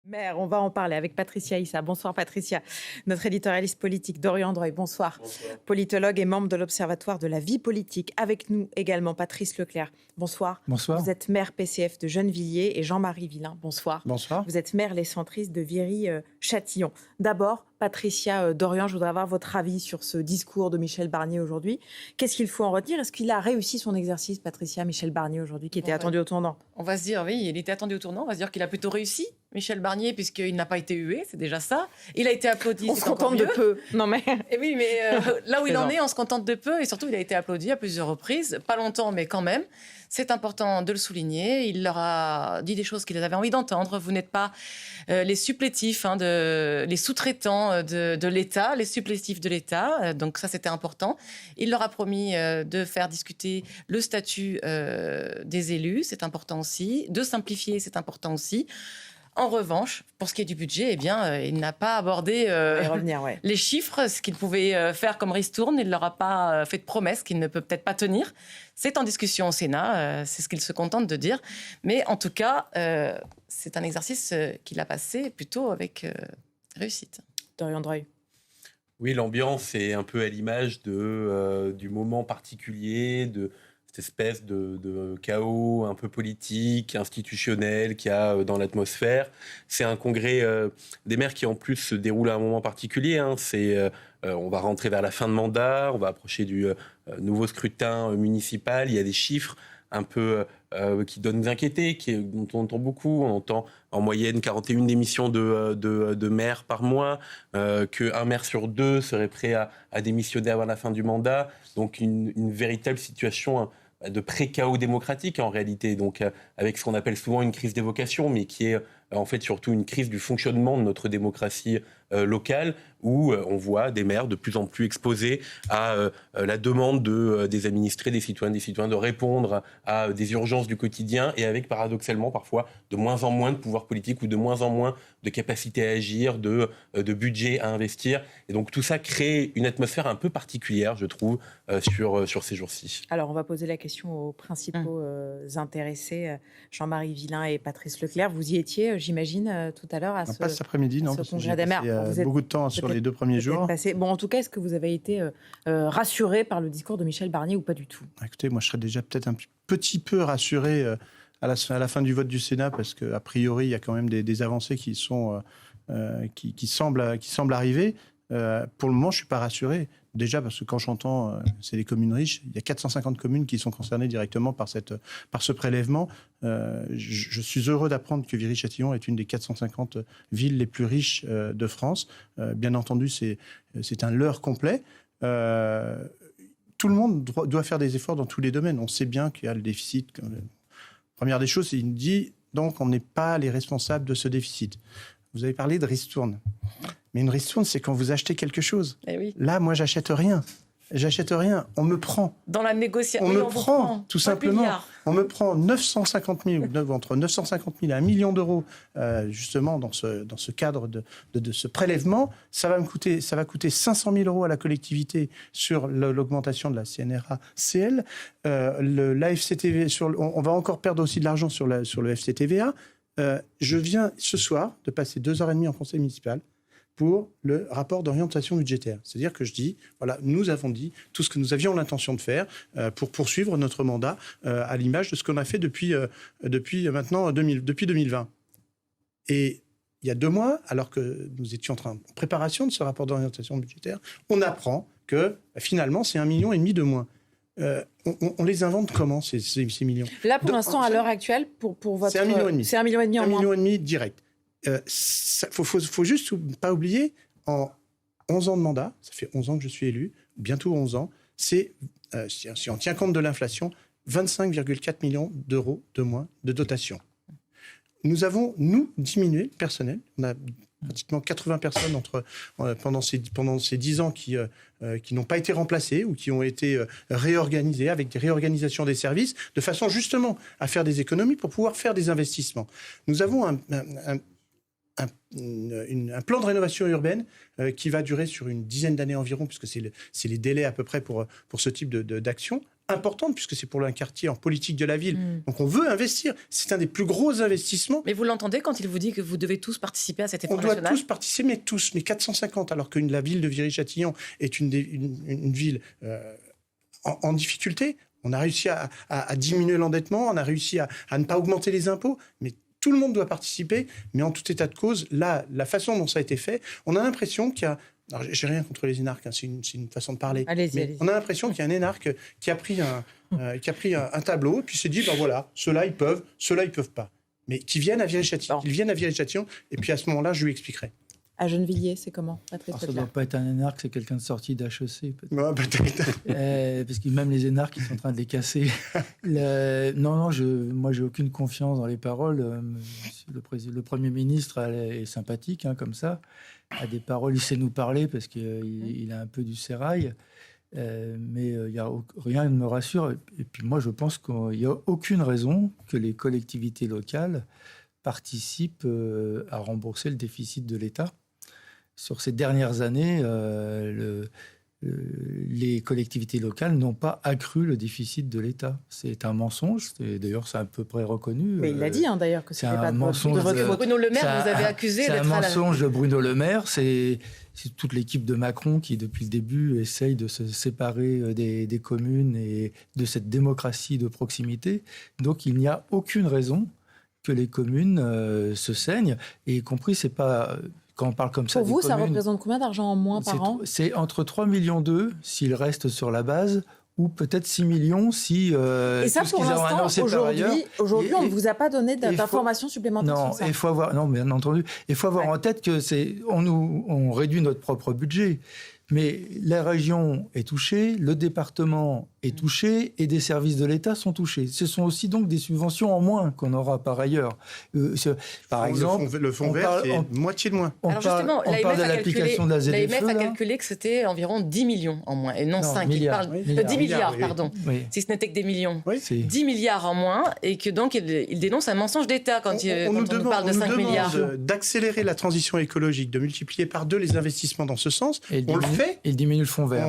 Maire, on va en parler avec Patricia Issa. Bonsoir Patricia, notre éditorialiste politique. Dorian Droy, bonsoir. Bonsoir. Politologue et membre de l'Observatoire de la vie politique. Avec nous également Patrice Leclerc. Bonsoir. Bonsoir. Vous êtes maire PCF de Gennevilliers et Jean-Marie Villain. Bonsoir. Bonsoir. Vous êtes maire les centristes de Viry-Châtillon. D'abord, Patricia Dorian, je voudrais avoir votre avis sur ce discours de Michel Barnier aujourd'hui. Qu'est-ce qu'il faut en retenir? Est-ce qu'il a réussi son exercice, Patricia, Michel Barnier aujourd'hui, qui était attendu au tournant? On va se dire, oui, il était attendu au tournant. On va se dire qu'il a plutôt réussi, Michel Barnier, puisqu'il n'a pas été hué, c'est déjà ça. Il a été applaudi. On se contente de peu. Non mais... Et oui, mais là où il en est, on se contente de peu. Et surtout, il a été applaudi à plusieurs reprises. Pas longtemps, mais quand même. C'est important de le souligner. Il leur a dit des choses qu'ils avaient envie d'entendre. Vous n'êtes pas les supplétifs, les sous-traitants de l'État, les supplétifs de l'État. Donc ça, c'était important. Il leur a promis de faire discuter le statut des élus. C'est important aussi. De simplifier, c'est important aussi. En revanche, pour ce qui est du budget, eh bien, il n'a pas abordé les chiffres, ce qu'il pouvait faire comme ristourne. Il ne leur a pas fait de promesses qu'il ne peut peut-être pas tenir. C'est en discussion au Sénat, c'est ce qu'il se contente de dire. Mais en tout cas, c'est un exercice qu'il a passé plutôt avec réussite. Dorian Droy. Oui, l'ambiance est un peu à l'image du moment particulier, de cette espèce de chaos un peu politique, institutionnel qu'il y a dans l'atmosphère. C'est un congrès des maires qui en plus se déroule à un moment particulier. On va rentrer vers la fin de mandat, on va approcher du nouveau scrutin municipal. Il y a des chiffres un peu qui donnent nous inquiéter, dont on entend beaucoup. On entend en moyenne 41 démissions de maires par mois, qu'un maire sur deux serait prêt à démissionner avant la fin du mandat. Donc une véritable situation de pré-chaos démocratique en réalité, donc avec ce qu'on appelle souvent une crise des vocations, mais qui est en fait surtout une crise du fonctionnement de notre démocratie locale, où on voit des maires de plus en plus exposés à la demande des administrés, des citoyens de répondre à des urgences du quotidien, et avec paradoxalement parfois de moins en moins de pouvoir politique ou de moins en moins de capacité à agir, de budget à investir. Et donc tout ça crée une atmosphère un peu particulière, je trouve, sur ces jours-ci. Alors on va poser la question aux principaux intéressés, Jean-Marie Villain et Patrice Leclerc. Vous y étiez, j'imagine, tout à l'heure à pas cet après-midi, non, parce que j'ai passé beaucoup de temps sur les 2 premiers jours. Bon, en tout cas, est-ce que vous avez été rassuré par le discours de Michel Barnier ou pas du tout? Écoutez, moi je serais déjà peut-être un petit peu rassuré à la fin du vote du Sénat, parce qu'a priori, il y a quand même des avancées qui semblent arriver. Pour le moment, je ne suis pas rassuré. Déjà, parce que quand j'entends, c'est des communes riches, il y a 450 communes qui sont concernées directement par ce prélèvement. Je suis heureux d'apprendre que Viry-Châtillon est une des 450 villes les plus riches de France. Bien entendu, c'est un leurre complet. Tout le monde doit faire des efforts dans tous les domaines. On sait bien qu'il y a le déficit. Première des choses, il dit donc on n'est pas les responsables de ce déficit. Vous avez parlé de ristourne. Mais une ristourne, c'est quand vous achetez quelque chose. Eh oui. Là, moi, j'achète rien. J'achète rien. On me prend. Dans la négociation. On me prend, tout simplement. On me prend 950 000, entre 950 000 et 1 million d'euros, justement, dans ce cadre de ce prélèvement. Ça va coûter 500 000 euros à la collectivité sur l'augmentation de la CNRACL. L'AFCTV, on va encore perdre aussi de l'argent sur le FCTVA. Je viens ce soir de passer 2h30 en conseil municipal pour le rapport d'orientation budgétaire. C'est-à-dire que je dis, voilà, nous avons dit tout ce que nous avions l'intention de faire pour poursuivre notre mandat à l'image de ce qu'on a fait depuis 2020. Et il y a 2 mois, alors que nous étions en préparation de ce rapport d'orientation budgétaire, on apprend que finalement, c'est 1,5 million de moins. On les invente comment, ces millions? Là, pour l'instant, à l'heure actuelle, pour votre... C'est 1,5 million. C'est 1,5 million en moins. 1,5 million direct. Faut juste pas oublier, en 11 ans de mandat, ça fait 11 ans que je suis élu, bientôt 11 ans, c'est, si on tient compte de l'inflation, 25,4 millions d'euros de moins de dotation. Nous avons, diminué le personnel. On a pratiquement 80 personnes pendant ces 10 ans qui n'ont pas été remplacées ou qui ont été réorganisées avec des réorganisations des services, de façon justement à faire des économies pour pouvoir faire des investissements. Nous avons un plan de rénovation urbaine qui va durer sur une dizaine d'années environ, puisque c'est les délais à peu près pour ce type d'action, importante, puisque c'est pour un quartier en politique de la ville. Donc on veut investir. C'est un des plus gros investissements. Mais vous l'entendez quand il vous dit que vous devez tous participer à cet effort national ? On doit tous participer, mais 450, alors que la ville de Viry-Châtillon est une ville en difficulté. On a réussi à diminuer l'endettement, on a réussi à ne pas augmenter les impôts, mais tout le monde doit participer. Mais en tout état de cause, là, la façon dont ça a été fait, on a l'impression qu'il y a... Alors, j'ai rien contre les énarques, c'est une façon de parler. Allez-y. On a l'impression qu'il y a un énarque qui a pris un tableau et puis s'est dit, voilà, ceux-là ils peuvent pas. Mais qu'ils viennent à Viry-Châtillon, et puis à ce moment-là, je lui expliquerai. À Gennevilliers, c'est comment, Patrice Ça ne doit pas être un énarque, c'est quelqu'un de sorti d'HEC. Peut-être. Parce que même les énarques, ils sont en train de les casser. Moi, j'ai aucune confiance dans les paroles. Le Premier ministre est sympathique, comme ça. A des paroles, il sait nous parler parce qu'il a un peu du sérail. Mais rien ne me rassure. Et puis moi, je pense qu'il n'y a aucune raison que les collectivités locales participent à rembourser le déficit de l'État. Sur ces dernières années, les collectivités locales n'ont pas accru le déficit de l'État. C'est un mensonge. D'ailleurs, c'est à peu près reconnu. Mais il l'a dit, d'ailleurs, que c'était pas de mensonge. Bruno Le Maire, vous avez accusé d'être... C'est un mensonge de Bruno Le Maire. C'est toute l'équipe de Macron qui, depuis le début, essaye de se séparer des communes et de cette démocratie de proximité. Donc, il n'y a aucune raison que les communes se saignent. Et y compris, c'est pas... Quand on parle comme ça, pour vous, ça communes, représente combien d'argent en moins par an ? C'est entre 3,2 millions s'ils restent sur la base, ou peut-être 6 millions si... et ça, pour l'instant, aujourd'hui, on ne vous a pas donné d'informations supplémentaires sur ça. Non, bien entendu. Il faut avoir en tête que on réduit notre propre budget. Mais la région est touchée, le département est touché et des services de l'État sont touchés. Ce sont aussi donc des subventions en moins qu'on aura par ailleurs. Par exemple, le fonds vert, c'est moitié de moins. On parle de l'application de la ZFE. L'AMF a calculé que c'était environ 10 millions en moins et non 5. Milliards. 10 milliards, pardon. Oui. Si ce n'était que des millions. Oui. 10 milliards en moins et que donc il dénonce un mensonge d'État quand on nous parle de 5 milliards. On nous demande d'accélérer la transition écologique, de multiplier par 2 les investissements dans ce sens. On le fait. Et diminue le fonds vert.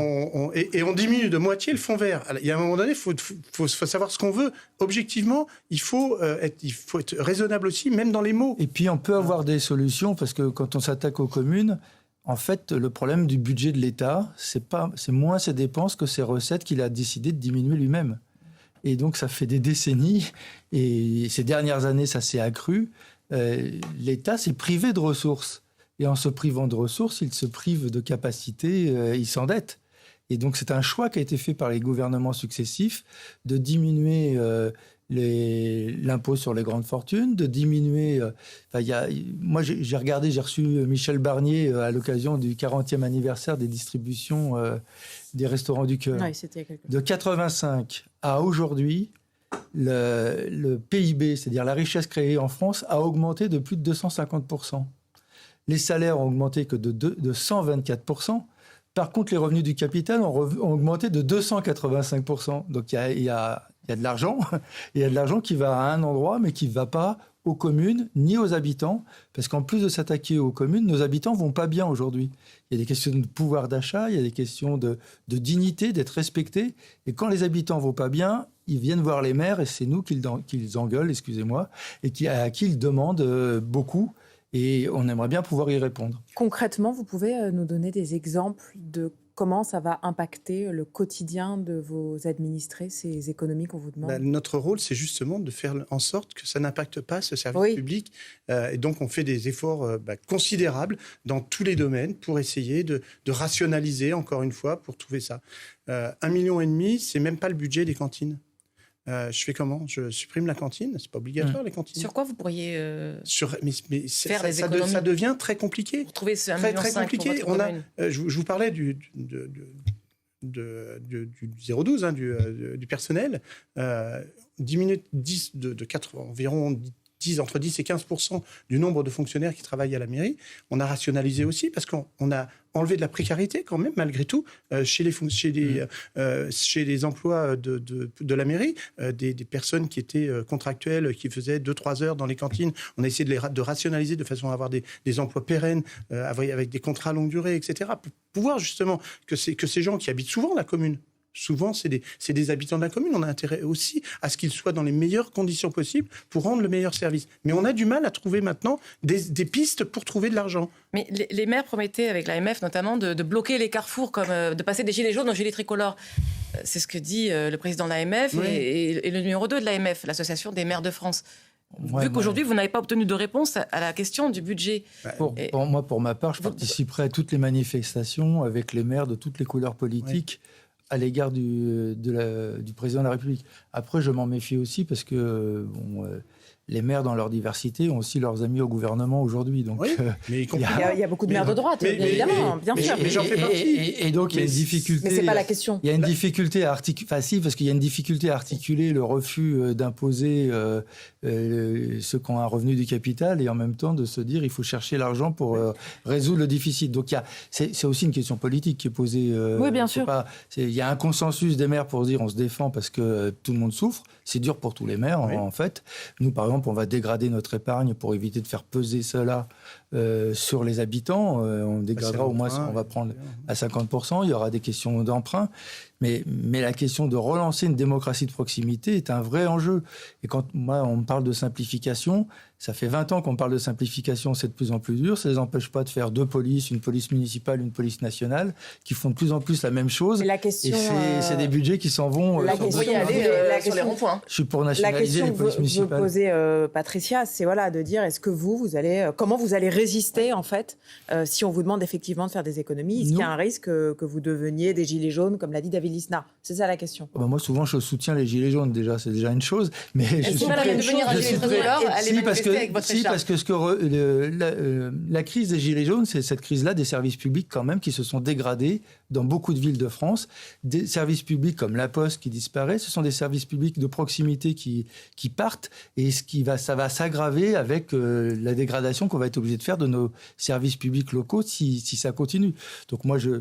Et on diminue de moitié le fonds vert. Il y a un moment donné, il faut savoir ce qu'on veut. Objectivement, il faut être raisonnable aussi, même dans les mots. Et puis, on peut avoir des solutions, parce que quand on s'attaque aux communes, en fait, le problème du budget de l'État, c'est moins ses dépenses que ses recettes qu'il a décidé de diminuer lui-même. Et donc, ça fait des décennies, et ces dernières années, ça s'est accru. L'État s'est privé de ressources. Et en se privant de ressources, il se prive de capacités, il s'endette. Et donc, c'est un choix qui a été fait par les gouvernements successifs de diminuer l'impôt sur les grandes fortunes, de diminuer... moi, j'ai reçu Michel Barnier à l'occasion du 40e anniversaire des distributions des Restaurants du Cœur. Oui, c'était quelque chose. De 85 à aujourd'hui, le PIB, c'est-à-dire la richesse créée en France, a augmenté de plus de 250%. Les salaires ont augmenté que de 124%. Par contre, les revenus du capital ont augmenté de 285%. Donc, il y a de l'argent. Il y a de l'argent qui va à un endroit, mais qui ne va pas aux communes ni aux habitants. Parce qu'en plus de s'attaquer aux communes, nos habitants ne vont pas bien aujourd'hui. Il y a des questions de pouvoir d'achat, il y a des questions de dignité, d'être respectés. Et quand les habitants ne vont pas bien, ils viennent voir les maires et c'est nous qu'ils engueulent, excusez-moi, et à qui ils demandent beaucoup. Et on aimerait bien pouvoir y répondre. Concrètement, vous pouvez nous donner des exemples de comment ça va impacter le quotidien de vos administrés, ces économies qu'on vous demande ? Notre rôle, c'est justement de faire en sorte que ça n'impacte pas ce service public. Et donc, on fait des efforts considérables dans tous les domaines pour essayer de rationaliser, encore une fois, pour trouver ça. 1,5 million, c'est même pas le budget des cantines. Je fais comment ? Je supprime la cantine ? C'est pas obligatoire, les cantines. Sur quoi vous pourriez faire des économies ? Ça devient très compliqué. Vous trouvez ce 1,5 très million compliqué. Pour votre commune. Je vous parlais du 012, du personnel. Diminuer environ entre 10 et 15% du nombre de fonctionnaires qui travaillent à la mairie. On a rationalisé aussi parce qu'on a enlevé de la précarité quand même, malgré tout, chez les emplois de la mairie, des personnes qui étaient contractuelles, qui faisaient 2-3 heures dans les cantines. On a essayé de rationaliser de façon à avoir des emplois pérennes, avec des contrats à longue durée, etc. Pour pouvoir justement que ces gens qui habitent souvent la commune, souvent, c'est des habitants de la commune. On a intérêt aussi à ce qu'ils soient dans les meilleures conditions possibles pour rendre le meilleur service. Mais on a du mal à trouver maintenant des pistes pour trouver de l'argent. Mais les maires promettaient, avec l'AMF notamment, de bloquer les carrefours, comme de passer des gilets jaunes aux gilets tricolores. C'est ce que dit le président de l'AMF et le numéro 2 de l'AMF, l'Association des maires de France. Vu qu'aujourd'hui, vous n'avez pas obtenu de réponse à la question du budget. Pour ma part, je participerai à toutes les manifestations avec les maires de toutes les couleurs politiques à l'égard du président de la République. Après, je m'en méfie aussi parce que les maires, dans leur diversité, ont aussi leurs amis au gouvernement aujourd'hui. Donc, mais il y a beaucoup de maires de droite, évidemment, bien sûr. Mais j'en fais partie. Et donc, il y a une difficulté. Mais c'est pas la question. Il y a une difficulté à articuler. Enfin, si, parce qu'il y a une difficulté à articuler le refus d'imposer ceux qui ont un revenu du capital et en même temps de se dire il faut chercher l'argent pour résoudre le déficit. Donc, c'est aussi une question politique qui est posée. Oui, bien sûr. Il y a un consensus des maires pour dire on se défend parce que tout le monde souffre. C'est dur pour tous les maires, en fait. Nous, par exemple, on va dégrader notre épargne pour éviter de faire peser cela sur les habitants. On dégradera au moins, on va prendre à 50%. Il y aura des questions d'emprunt. Mais la question de relancer une démocratie de proximité est un vrai enjeu. Et quand on me parle de simplification, ça fait 20 ans qu'on parle de simplification, c'est de plus en plus dur. Ça ne les empêche pas de faire 2 polices, une police municipale, une police nationale, qui font de plus en plus la même chose. La question, et c'est des budgets qui s'en vont. Sur les ronds-points. Je suis pour nationaliser les polices municipales. La question que vous posez, Patricia, c'est de dire est-ce que comment vous allez résister en fait si on vous demande effectivement de faire des économies. Est-ce qu'il y a un risque que vous deveniez des gilets jaunes, comme l'a dit David Lisnard? C'est ça la question. Moi, souvent, je soutiens les gilets jaunes déjà. C'est déjà une chose. Mais je suis prêt. Parce que la crise des gilets jaunes, c'est cette crise-là des services publics quand même qui se sont dégradés dans beaucoup de villes de France. Des services publics comme la Poste qui disparaît, ce sont des services publics de proximité qui partent et ça va s'aggraver avec la dégradation qu'on va être obligé de faire de nos services publics locaux si ça continue. Donc moi, je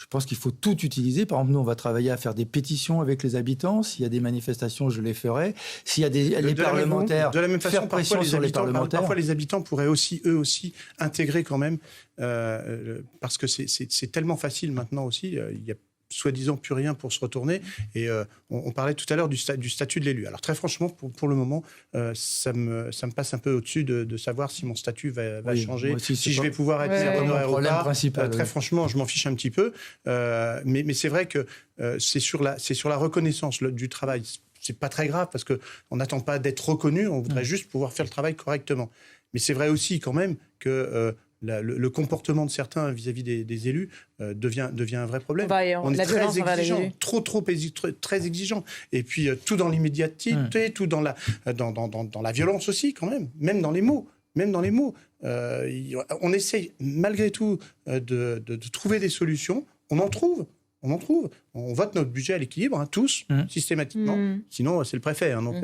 pense qu'il faut tout utiliser. Par exemple, nous, on va travailler à faire des pétitions avec les habitants. S'il y a des manifestations, je les ferai. S'il y a les parlementaires, de la même façon, faire pression sur les parlementaires. Parfois, les habitants pourraient eux aussi intégrer quand même, parce que c'est tellement facile maintenant aussi. Il y a soi-disant plus rien pour se retourner. Et on parlait tout à l'heure du statut de l'élu. Alors très franchement, pour le moment, ça me passe un peu au-dessus de savoir si mon statut va changer, aussi, si je vais pouvoir être honoraire ou pas. Très franchement, je m'en fiche un petit peu. Mais c'est vrai que c'est sur la reconnaissance du travail. C'est pas très grave parce qu'on n'attend pas d'être reconnu, on voudrait juste pouvoir faire le travail correctement. Mais c'est vrai aussi quand même que le comportement de certains vis-à-vis des élus devient un vrai problème. On est très exigeant, très exigeant. Et puis tout dans l'immédiateté, tout dans la violence aussi quand même dans les mots. On essaye malgré tout de trouver des solutions. On en trouve. On vote notre budget à l'équilibre, tous, systématiquement. Sinon, c'est le préfet. Donc,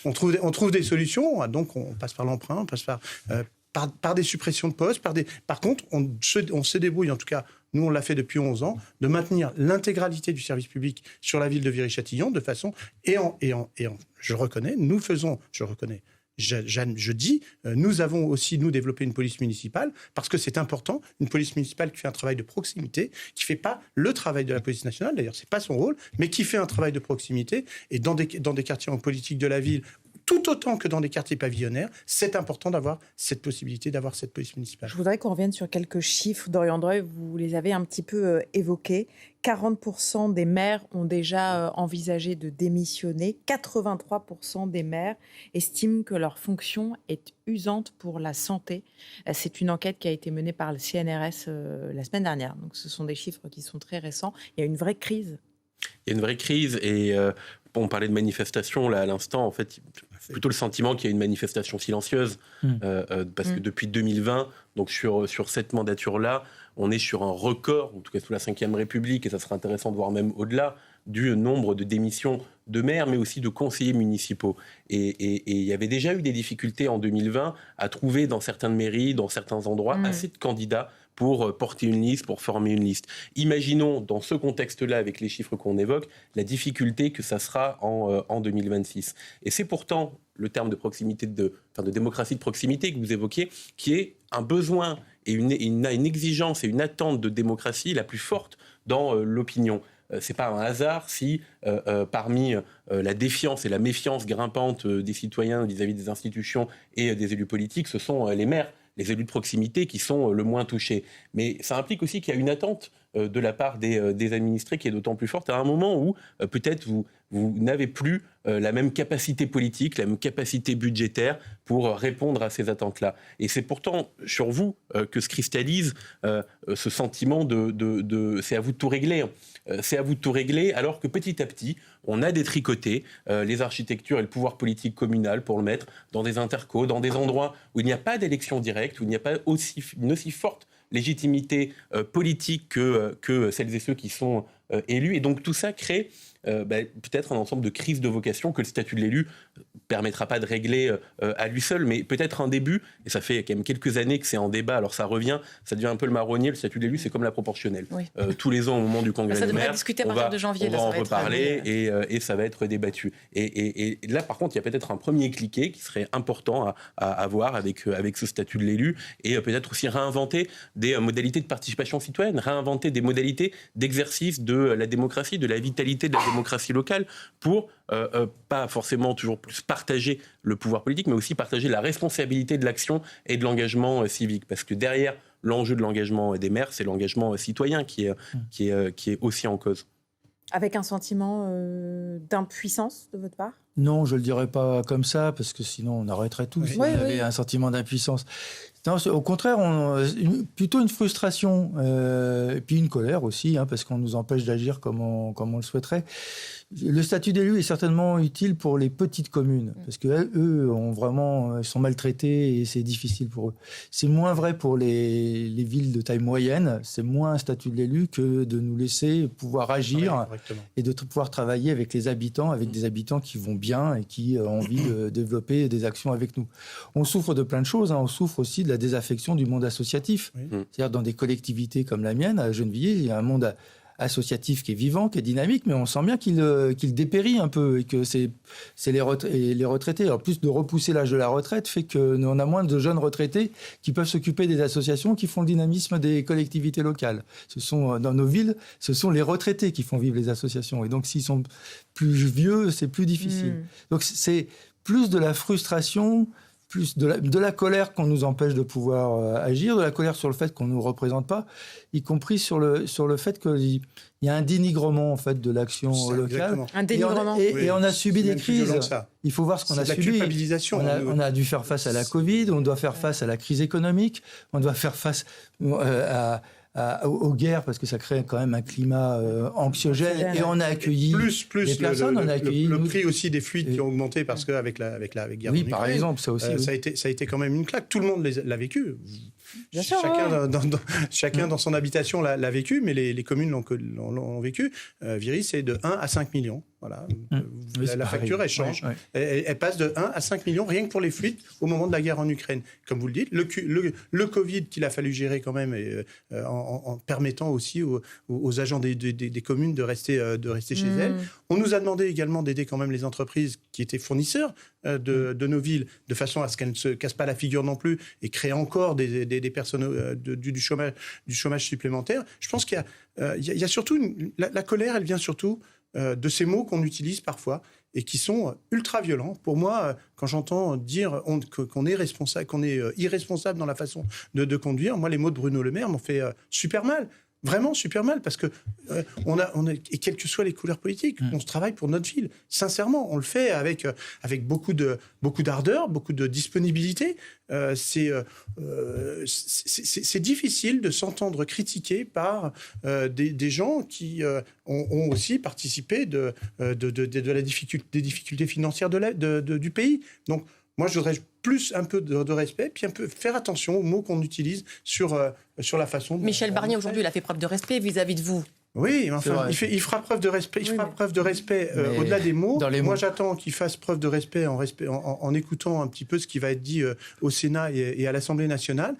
on trouve des solutions. Donc, on passe par l'emprunt, on passe par des suppressions de postes. Par contre, on se débrouille, en tout cas, nous, on l'a fait depuis 11 ans, de maintenir l'intégralité du service public sur la ville de Viry-Châtillon, de façon... Je dis, nous avons aussi, développé une police municipale, parce que c'est important, une police municipale qui fait un travail de proximité, qui ne fait pas le travail de la police nationale, d'ailleurs, ce n'est pas son rôle, mais qui fait un travail de proximité, et dans des quartiers en politique de la ville, tout autant que dans des quartiers pavillonnaires, c'est important d'avoir cette possibilité, d'avoir cette police municipale. Je voudrais qu'on revienne sur quelques chiffres. Dorian Dreux, vous les avez un petit peu évoqués. 40% des maires ont déjà envisagé de démissionner. 83% des maires estiment que leur fonction est usante pour la santé. C'est une enquête qui a été menée par le CNRS la semaine dernière. Donc ce sont des chiffres qui sont très récents. Il y a une vraie crise. Il y a une vraie crise et on parlait de manifestation là à l'instant. En fait, plutôt le sentiment qu'il y a une manifestation silencieuse parce que depuis 2020, donc sur cette mandature-là, on est sur un record, en tout cas sous la Ve République, et ça serait intéressant de voir même au-delà, du nombre de démissions de maires, mais aussi de conseillers municipaux. Et il y avait déjà eu des difficultés en 2020 à trouver dans certaines mairies, dans certains endroits, assez de candidats pour porter une liste, pour former une liste. Imaginons, dans ce contexte-là, avec les chiffres qu'on évoque, la difficulté que ça sera en 2026. Et c'est pourtant le terme de proximité, de démocratie de proximité que vous évoquiez, qui est un besoin et une exigence et une attente de démocratie la plus forte dans l'opinion. c'est pas un hasard si parmi la défiance et la méfiance grimpante des citoyens vis-à-vis des institutions et des élus politiques, ce sont les maires, les élus de proximité qui sont le moins touchés. Mais ça implique aussi qu'il y a une attente de la part des administrés qui est d'autant plus forte à un moment où peut-être vous n'avez plus la même capacité politique, la même capacité budgétaire pour répondre à ces attentes-là. Et c'est pourtant sur vous que se cristallise ce sentiment de c'est à vous de tout régler. C'est à vous de tout régler, alors que petit à petit, on a détricoté les architectures et le pouvoir politique communal pour le mettre dans des intercos, dans des endroits où il n'y a pas d'élection directe, où il n'y a pas une aussi forte légitimité politique que celles et ceux qui sont élus. Et donc tout ça crée peut-être un ensemble de crises de vocation que le statut de l'élu permettra pas de régler à lui seul, mais peut-être un début, et ça fait quand même quelques années que c'est en débat, alors ça revient, ça devient un peu le marronnier, le statut de l'élu, c'est comme la proportionnelle. Oui. Tous les ans au moment du congrès des maires, on va en reparler et ça va être débattu. Et là par contre, il y a peut-être un premier cliquet qui serait important à avoir avec ce statut de l'élu, et peut-être aussi réinventer des modalités de participation citoyenne, réinventer des modalités d'exercice de la démocratie, de la vitalité de la démocratie locale, pour pas forcément toujours plus partager le pouvoir politique, mais aussi partager la responsabilité de l'action et de l'engagement civique. Parce que derrière l'enjeu de l'engagement des maires, c'est l'engagement citoyen qui est aussi en cause. Avec un sentiment d'impuissance de votre part ? Non, je ne le dirais pas comme ça, parce que sinon on arrêterait tous si on avait un sentiment d'impuissance. Non, au contraire, plutôt une frustration, et puis une colère aussi, parce qu'on nous empêche d'agir comme on le souhaiterait. Le statut d'élu est certainement utile pour les petites communes, parce qu'eux ils sont maltraités et c'est difficile pour eux. C'est moins vrai pour les villes de taille moyenne, c'est moins un statut de l'élu que de nous laisser pouvoir agir et de pouvoir travailler avec les habitants, avec des habitants qui vont bien et qui ont envie de développer des actions avec nous. On souffre de plein de choses, on souffre aussi de la désaffection du monde associatif. C'est-à-dire dans des collectivités comme la mienne, à Gennevilliers, il y a un monde associatif qui est vivant, qui est dynamique, mais on sent bien qu'il dépérit un peu et que c'est les retraités. En plus de repousser l'âge de la retraite, fait qu'on a moins de jeunes retraités qui peuvent s'occuper des associations qui font le dynamisme des collectivités locales. Dans nos villes, ce sont les retraités qui font vivre les associations. Et donc, s'ils sont plus vieux, c'est plus difficile. Donc, c'est plus de la frustration, plus de la colère qu'on nous empêche de pouvoir agir, de la colère sur le fait qu'on ne nous représente pas, y compris sur le fait qu'il y a un dénigrement en fait, de l'action locale. Un dénigrement. Et on a subi des crises. Il faut voir ce qu'on a subi. C'est la culpabilisation. On a dû faire face à la Covid, on doit faire face à la crise économique, on doit faire face aux guerres, parce que ça crée quand même un climat anxiogène, et on a accueilli des personnes. Le prix aussi des fluides qui ont augmenté parce qu'avec la guerre en Ukraine, par exemple, ça aussi. Ça a été quand même une claque. Tout le monde l'a vécu. Bien sûr, chacun dans son habitation l'a vécu, mais les communes l'ont vécu. Viry, c'est de 1 à 5 millions. Voilà. La facture, elle change. Elle passe de 1 à 5 millions rien que pour les fluides au moment de la guerre en Ukraine. Comme vous le dites, le Covid qu'il a fallu gérer quand même, en permettant aussi aux agents des communes de rester chez elles. On nous a demandé également d'aider quand même les entreprises qui étaient fournisseurs de nos villes, de façon à ce qu'elles ne se cassent pas la figure non plus et créent encore des personnes du chômage supplémentaire. Je pense qu'il y a surtout la colère, elle vient surtout de ces mots qu'on utilise parfois et qui sont ultra violents. Pour moi, quand j'entends dire qu'on est responsable, qu'on est irresponsable dans la façon de conduire, moi, les mots de Bruno Le Maire m'ont fait super mal. Vraiment super mal, parce que et quelles que soient les couleurs politiques, on se travaille pour notre ville. Sincèrement, on le fait avec beaucoup d'ardeur, beaucoup de disponibilité. C'est difficile de s'entendre critiqué par des gens qui ont aussi participé des difficultés financières du pays. Donc, moi, je voudrais plus un peu de respect, puis un peu faire attention aux mots qu'on utilise sur la façon... Michel Barnier, aujourd'hui, il a fait preuve de respect vis-à-vis de vous. Oui, enfin, il fera preuve de respect. Il fera preuve de respect au-delà des mots. Moi, j'attends qu'il fasse preuve de respect en écoutant un petit peu ce qui va être dit au Sénat et à l'Assemblée nationale,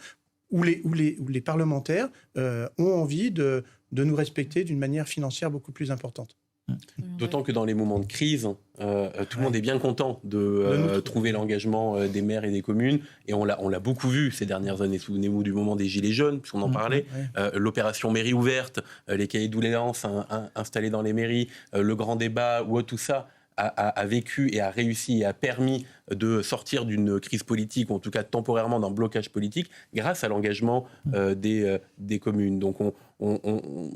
où les parlementaires ont envie de nous respecter d'une manière financière beaucoup plus importante. D'autant que dans les moments de crise, tout le monde est bien content de trouver l'engagement des maires et des communes. Et on l'a beaucoup vu ces dernières années. Souvenez-vous du moment des Gilets jaunes, puisqu'on en parlait. L'opération mairie ouverte, les cahiers de doléances installés dans les mairies, le grand débat, tout ça a vécu et a réussi et a permis de sortir d'une crise politique, ou en tout cas temporairement d'un blocage politique, grâce à l'engagement des communes. Donc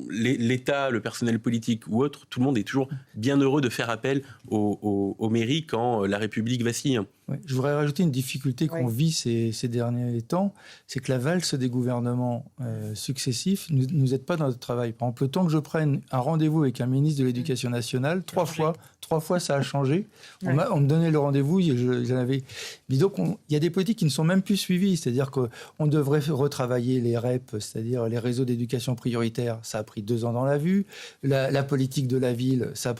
l'État, le personnel politique ou autre, tout le monde est toujours bien heureux de faire appel aux mairies quand la République vacille. Ouais, je voudrais rajouter une difficulté qu'on vit ces derniers temps, c'est que la valse des gouvernements successifs ne nous aide pas dans notre travail. Par exemple, le temps que je prenne un rendez-vous avec un ministre de l'Éducation nationale, trois fois ça a changé. On me donnait le rendez-vous, j'en avais... Mais donc, il y a des politiques qui ne sont même plus suivies. C'est-à-dire qu'on devrait retravailler les REP, c'est-à-dire les réseaux d'éducation prioritaire. Ça a pris 2 ans dans la vue. La politique de la ville, ça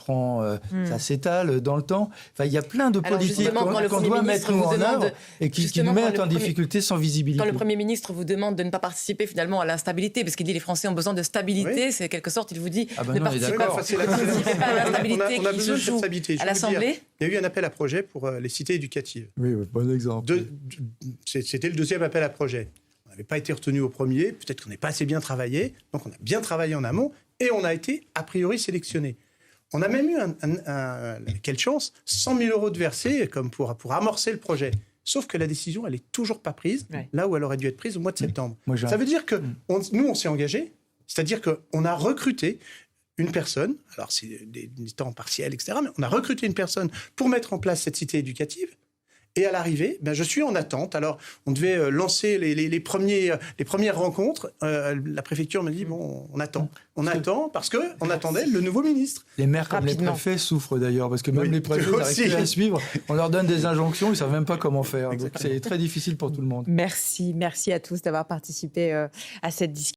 s'étale dans le temps. Enfin, il y a plein de politiques qu'on doit mettre en œuvre et qui nous mettent en difficulté sans visibilité. Quand le Premier ministre vous demande de ne pas participer finalement à l'instabilité, parce qu'il dit les Français ont besoin de stabilité, c'est quelque sorte, il vous dit ne participez pas à l'instabilité qui se joue à l'Assemblée. Il y a eu un appel à projet pour les cités éducatives. Oui, bon exemple. C'était le 2e appel à projet. On n'avait pas été retenu au premier, peut-être qu'on n'est pas assez bien travaillé, donc on a bien travaillé en amont et on a été a priori sélectionné. On a même eu, quelle chance, 100 000 euros de versés comme pour amorcer le projet. Sauf que la décision, elle n'est toujours pas prise, là où elle aurait dû être prise au mois de septembre. Ça veut dire que nous, on s'est engagés, c'est-à-dire qu'on a recruté une personne, alors c'est des temps partiels, etc., mais on a recruté une personne pour mettre en place cette cité éducative. Et à l'arrivée, je suis en attente. Alors, on devait lancer les premières rencontres. La préfecture me dit, on attend. On attend parce qu'on attendait le nouveau ministre. Les maires comme les préfets souffrent d'ailleurs, parce que même les préfets n'arrivent plus à suivre. On leur donne des injonctions, ils ne savent même pas comment faire. Donc, c'est très difficile pour tout le monde. Merci à tous d'avoir participé à cette discussion.